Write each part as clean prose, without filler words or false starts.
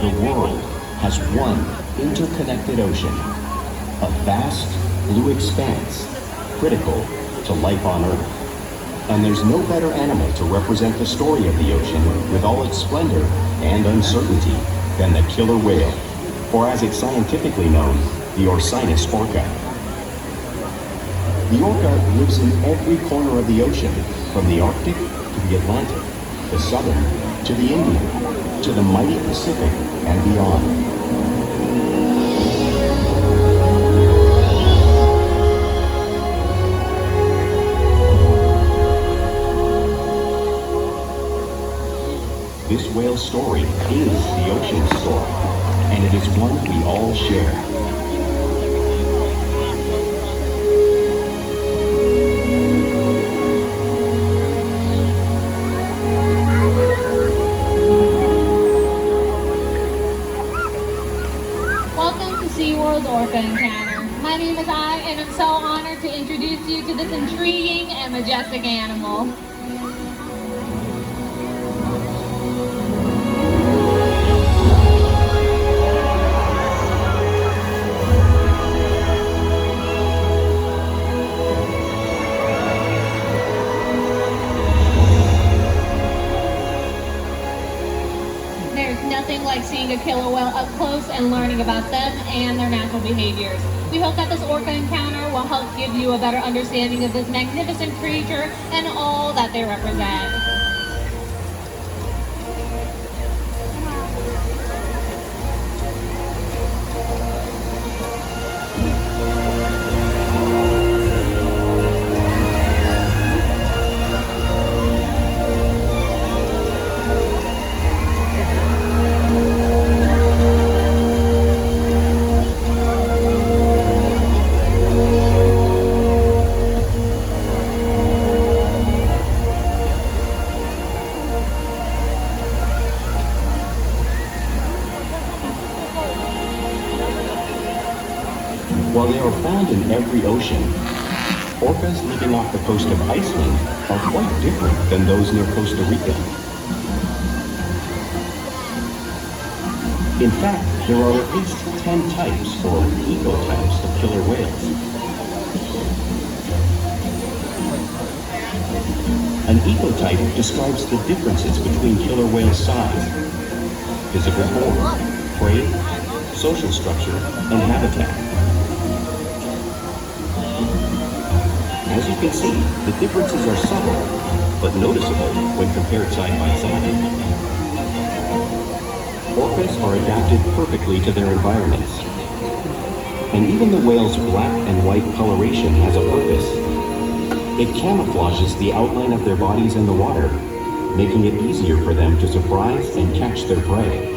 The world has one interconnected ocean, a vast blue expanse critical to life on Earth. And there's no better animal to represent the story of the ocean with all its splendor and uncertainty than the killer whale, or as it's scientifically known, the Orcinus orca. The orca lives in every corner of the ocean, from the Arctic to the Atlantic, the Southern to the Indian, to the mighty Pacific and beyond. This whale's story is the ocean's story, and it is one we all share. Welcome to SeaWorld's Orca Encounter. My name is I, and I'm so honored to introduce you to this intriguing and majestic animal. Nothing like seeing a killer whale up close and learning about them and their natural behaviors. We hope that this orca encounter will help give you a better understanding of this magnificent creature and all that they represent. While they are found in every ocean, orcas living off the coast of Iceland are quite different than those near Costa Rica. In fact, there are at least 10 types or ecotypes of killer whales. An ecotype describes the differences between killer whale size, physical form, prey, social structure, and habitat. As you can see, the differences are subtle, but noticeable when compared side by side. Orcas are adapted perfectly to their environments. And even the whale's black and white coloration has a purpose. It camouflages the outline of their bodies in the water, making it easier for them to surprise and catch their prey.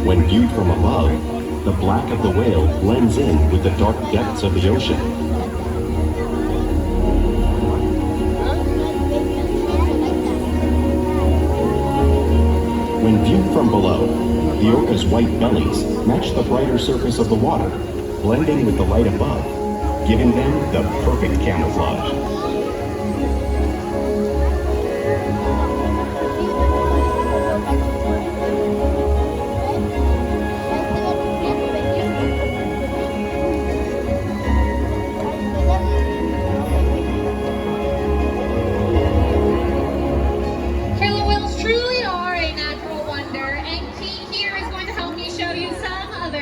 When viewed from above, the black of the whale blends in with the dark depths of the ocean. When viewed from below, the orca's white bellies match the brighter surface of the water, blending with the light above, giving them the perfect camouflage.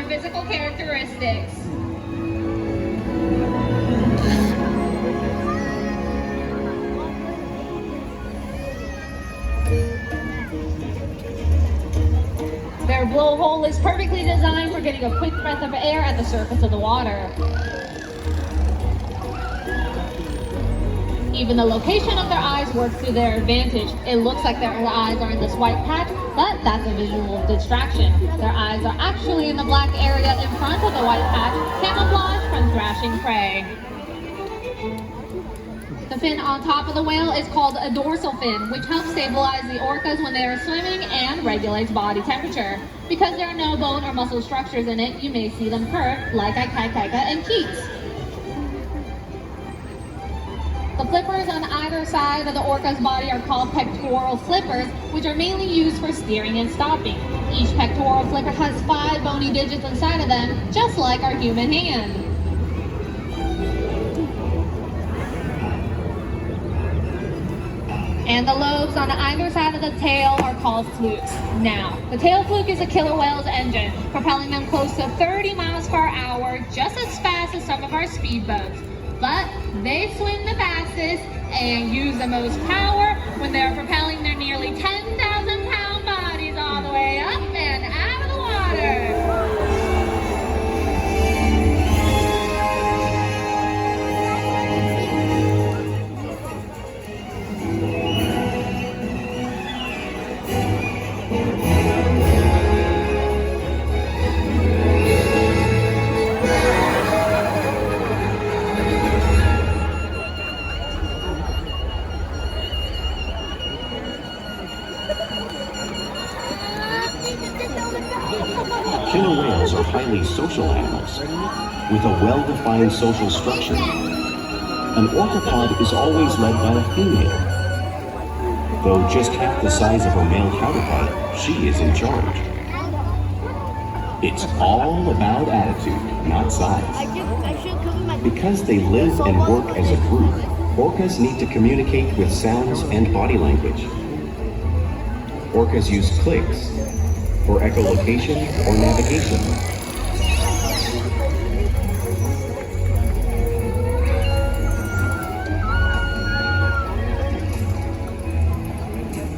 Physical characteristics. Their blowhole is perfectly designed for getting a quick breath of air at the surface of the water. Even the location of their eyes works to their advantage. It looks like their eyes are in this white patch, but that's a visual distraction. Their eyes are actually in the black area in front of the white patch, camouflage from thrashing prey. The fin on top of the whale is called a dorsal fin, which helps stabilize the orcas when they are swimming and regulates body temperature. Because there are no bone or muscle structures in it, you may see them perk like Ikaika and Keats. The flippers on either side of the orca's body are called pectoral flippers, which are mainly used for steering and stopping. Each pectoral flipper has 5 bony digits inside of them, just like our human hand. And the lobes on either side of the tail are called flukes. Now, the tail fluke is a killer whale's engine, propelling them close to 30 miles per hour, just as fast as some of our speedboats. But they swim the fastest and use the most power when they're propelling their nearly 10,000-pound bodies all the way up and out of the water. Killer whales are highly social animals with a well-defined social structure. An orcapod is always led by a female. Though just half the size of her male counterpart, she is in charge. It's all about attitude, not size. Because they live and work as a group, orcas need to communicate with sounds and body language. Orcas use clicks for echolocation or navigation.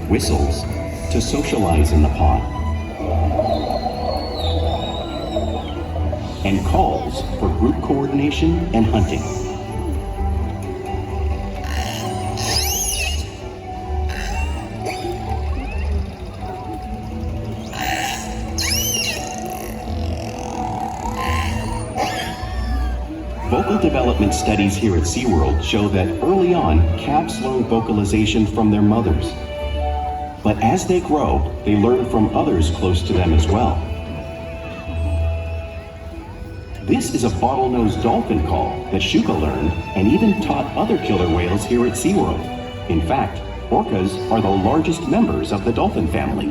Whistles to socialize in the pod. And calls for group coordination and hunting. Vocal development studies here at SeaWorld show that early on, calves learn vocalization from their mothers. But as they grow, they learn from others close to them as well. This is a bottlenose dolphin call that Shuka learned and even taught other killer whales here at SeaWorld. In fact, orcas are the largest members of the dolphin family.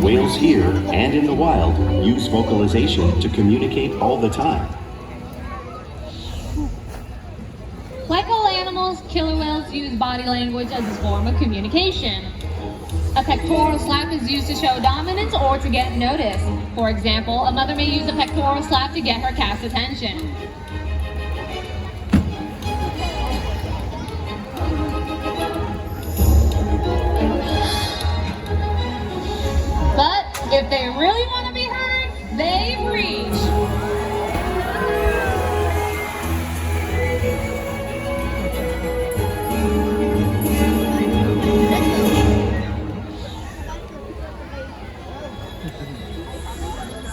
Whales here and in the wild use vocalization to communicate all the time. Like all animals, killer whales use body language as a form of communication. A pectoral slap is used to show dominance or to get noticed. For example, a mother may use a pectoral slap to get her calf's attention. But if they really want to be heard, they reach.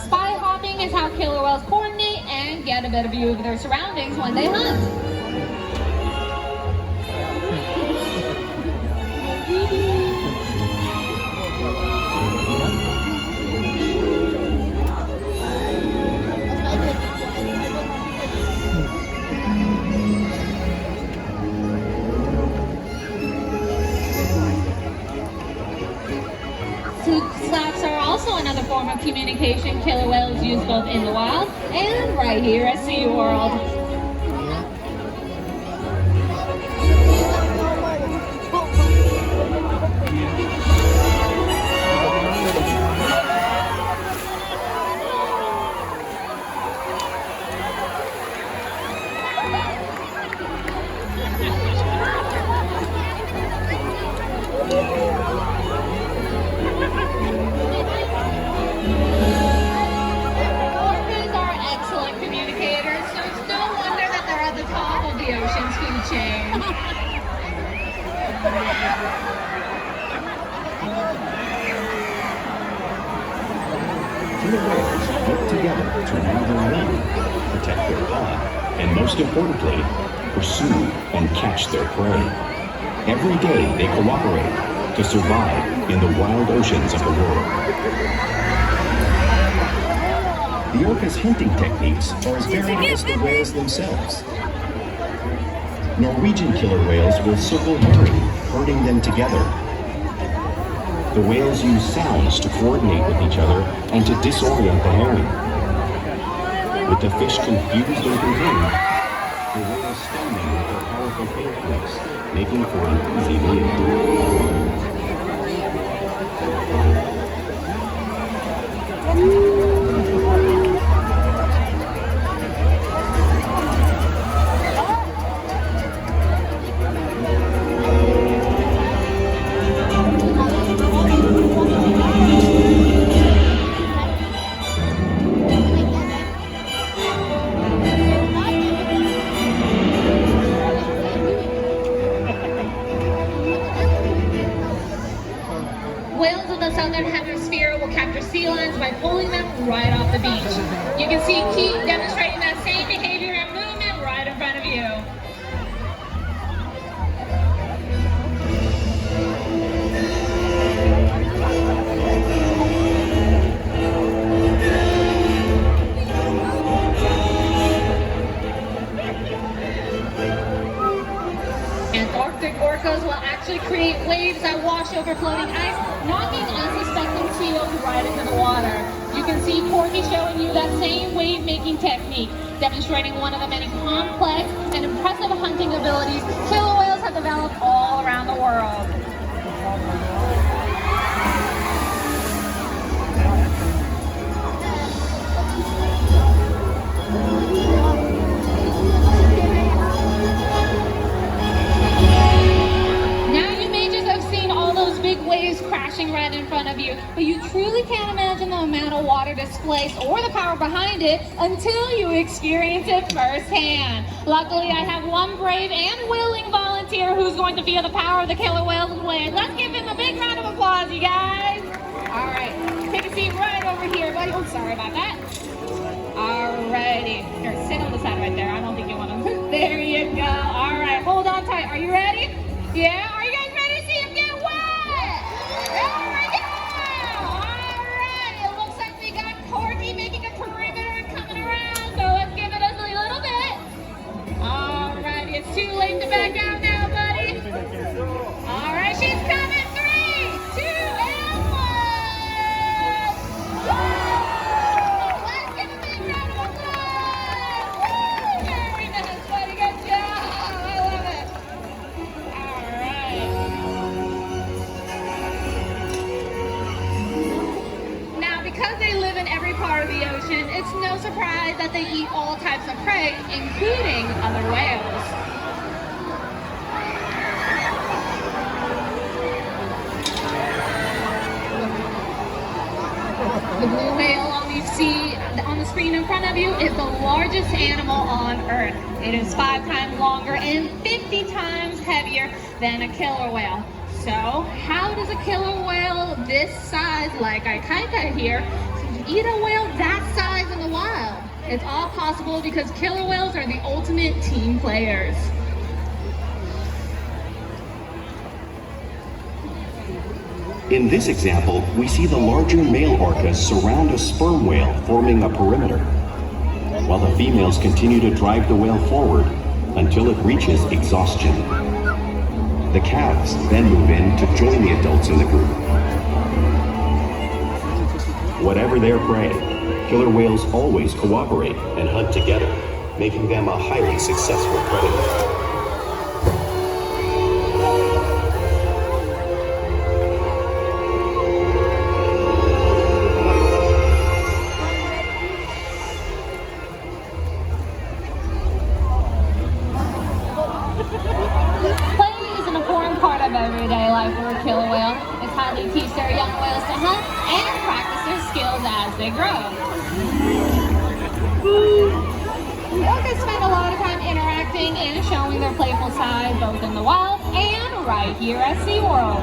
Spy hopping is how killer whales coordinate and get a better view of their surroundings when they hunt. Slaps are also another form of communication killer whales use both in the wild and right here at SeaWorld. Orcas are excellent communicators, so it's no wonder that they're at the top of the ocean's food chain. to rule their young, protect their pod, and most importantly, pursue and catch their prey. Every day they cooperate to survive in the wild oceans of the world. The orca's hunting techniques are as varied as the whales themselves. Norwegian killer whales will circle herring, herding them together. The whales use sounds to coordinate with each other and to disorient the herring. With the fish confused and contained, the whales stun them with their powerful tail flips, making for an easy meal. Whales of the southern hemisphere will capture sea lions by pulling them right off the beach. You can see Keith demonstrating that same behavior and movement right in front of you. Antarctic orcas will actually create waves that wash over floating ice, knocking unsuspecting seals right into the water. You can see Porky showing you that same wave-making technique, demonstrating one of the many complex and impressive hunting abilities killer whales have developed all around the world. Waves crashing right in front of you, but you truly can't imagine the amount of water displaced or the power behind it until you experience it firsthand. Luckily, I have one brave and willing volunteer who's going to feel the power of the killer whales and waves. Let's give him a big round of applause, you guys. All right, take a seat right over here, buddy. Oh, sorry about that. All righty, here, sit on the side right there. I don't think you want to. There you go. All right, hold on tight. Are you ready? Yeah. Are you guys ready to see him get wet? There we go! Alright, it looks like we got Porky making a perimeter and coming around, so let's give it a little bit. Alright, it's too late to back out now, buddy. Alright, she's coming. 3, 2, and 1! Woo! Let's give a big round of applause! Woo! Very nice, buddy. Good job. I love it. Alright. Because they live in every part of the ocean, it's no surprise that they eat all types of prey, including other whales. The blue whale on the screen in front of you is the largest animal on Earth. It is 5 times longer and 50 times heavier than a killer whale. So, how does a killer whale this size, like Ikaika here, eat a whale that size in the wild? It's all possible because killer whales are the ultimate team players. In this example, we see the larger male orcas surround a sperm whale, forming a perimeter, while the females continue to drive the whale forward until it reaches exhaustion. The calves then move in to join the adults in the group. Whatever their prey, killer whales always cooperate and hunt together, making them a highly successful predator. Everyday life for a killer whale. It's how they teach their young whales to hunt and practice their skills as they grow. Orcas spend a lot of time interacting and showing their playful side both in the wild and right here at SeaWorld.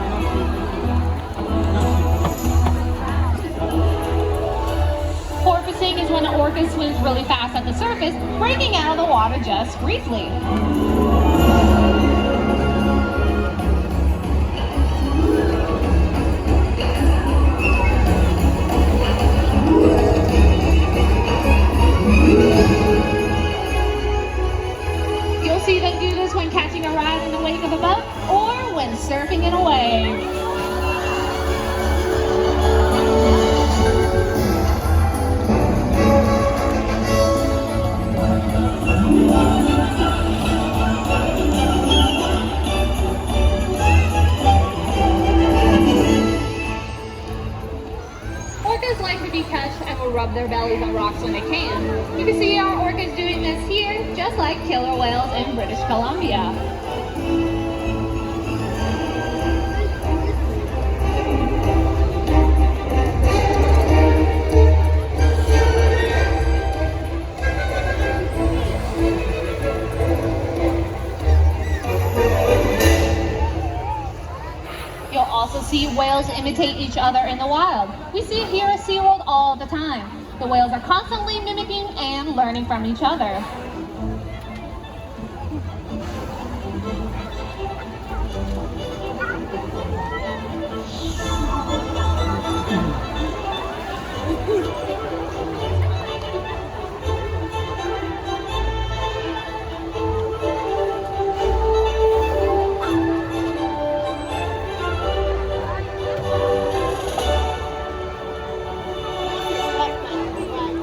noticing is when an orca swims really fast at the surface, breaking out of the water just briefly. You'll see them do this when catching a ride in the wake of a boat or when surfing in a wave. Orcas like to be touched and will rub their bellies on rocks when they can. You can see our orcas doing this here, just like killer whales in British Columbia. You'll also see whales imitate each other in the wild. We see it here at SeaWorld all the time. The whales are constantly mimicking and learning from each other.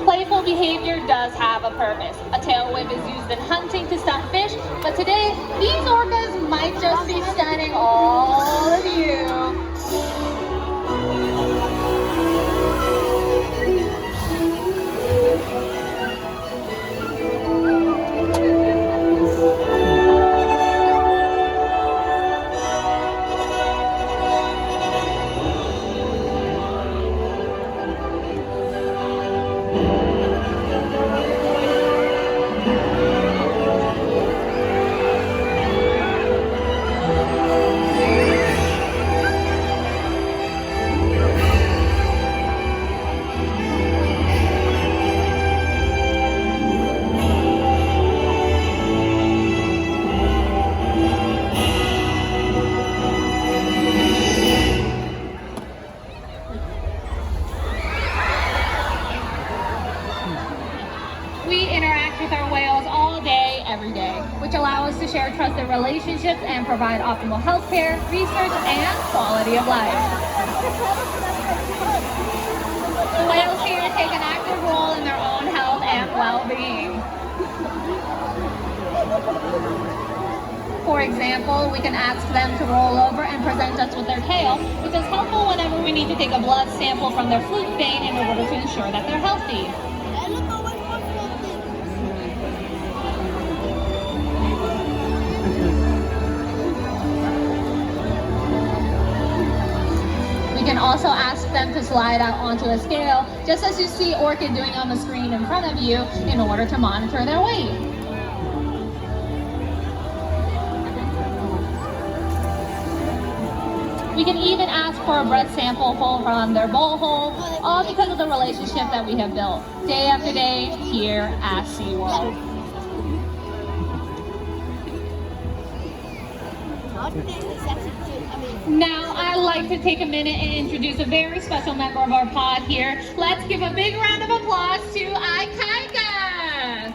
Playful behavior does have a purpose. A tail whip is used in hunting to stun fish, but today, these orcas might just be stunning all of you. We interact with our whales all day, every day, which allow us to share trusted relationships and provide optimal health care, research, and quality of life. The whales here take an active role in their own health and well-being. For example, we can ask them to roll over and present us with their tail, which is helpful whenever we need to take a blood sample from their fluke vein in order to ensure that they're healthy. We can also ask them to slide out onto a scale, just as you see Orca doing on the screen in front of you, in order to monitor their weight. We can even ask for a blood sample from their bowl hole, all because of the relationship that we have built day after day here at SeaWorld. Now, I'd like to take a minute and introduce a very special member of our pod here. Let's give a big round of applause to Ikaika!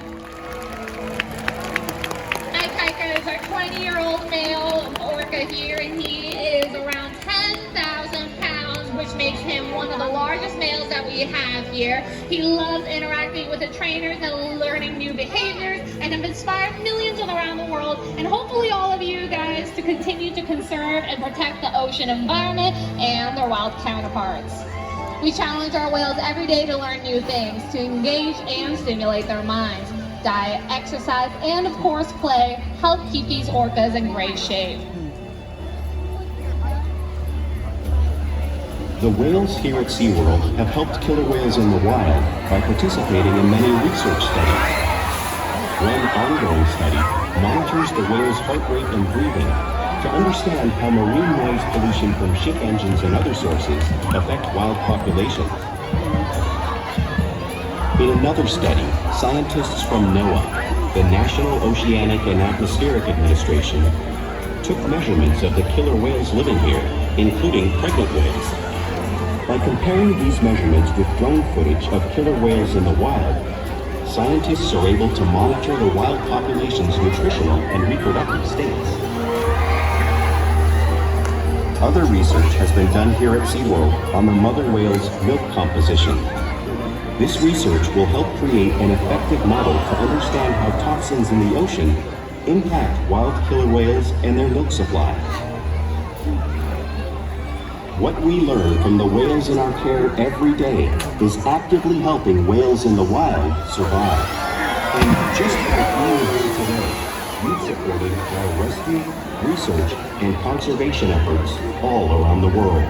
Ikaika is our 20-year-old male orca here, and he is around 10,000 pounds, which makes him one of the largest males that we have here. He loves interacting with the trainers and learning new behaviors, and have inspired millions around the world, and hopefully all of you guys to continue to conserve and protect the ocean environment and their wild counterparts. We challenge our whales every day to learn new things, to engage and stimulate their minds. Diet, exercise, and of course play help keep these orcas in great shape. The whales here at SeaWorld have helped killer whales in the wild by participating in many research studies. One ongoing study monitors the whale's heart rate and breathing to understand how marine noise pollution from ship engines and other sources affect wild populations. In another study, scientists from NOAA, the National Oceanic and Atmospheric Administration, took measurements of the killer whales living here, including pregnant whales. By comparing these measurements with drone footage of killer whales in the wild, scientists are able to monitor the wild population's nutritional and reproductive states. Other research has been done here at SeaWorld on the mother whale's milk composition. This research will help create an effective model to understand how toxins in the ocean impact wild killer whales and their milk supply. What we learn from the whales in our care every day is actively helping whales in the wild survive. And just like you are here today, you've supported our rescue, research, and conservation efforts all around the world.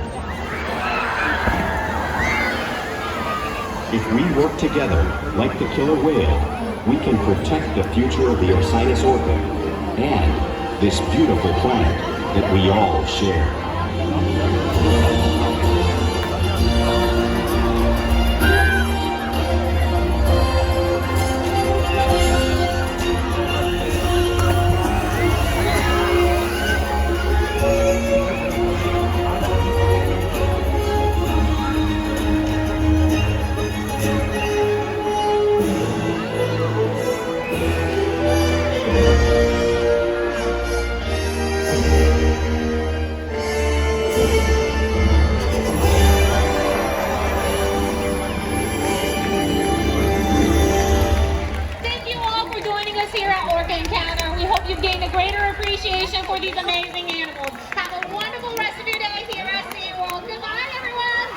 If we work together, like the killer whale, we can protect the future of the Orcinus orca and this beautiful planet that we all share. Here at Orca Encounter. We hope you've gained a greater appreciation for these amazing animals. Have a wonderful rest of your day here at SeaWorld. Goodbye, everyone.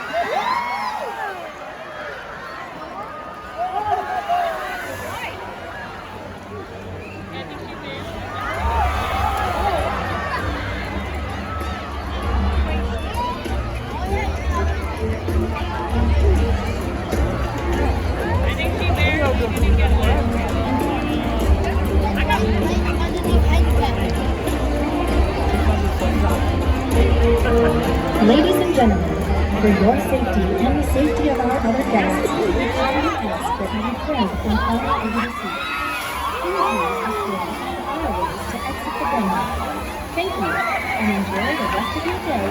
I think she barely didn't get one. Ladies and gentlemen, for your safety and the safety of our other guests, we kindly ask that you refrain from all over the sea. Please use the airways to exit the venue. Thank you, and enjoy the rest of your day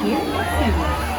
here at SeaWorld.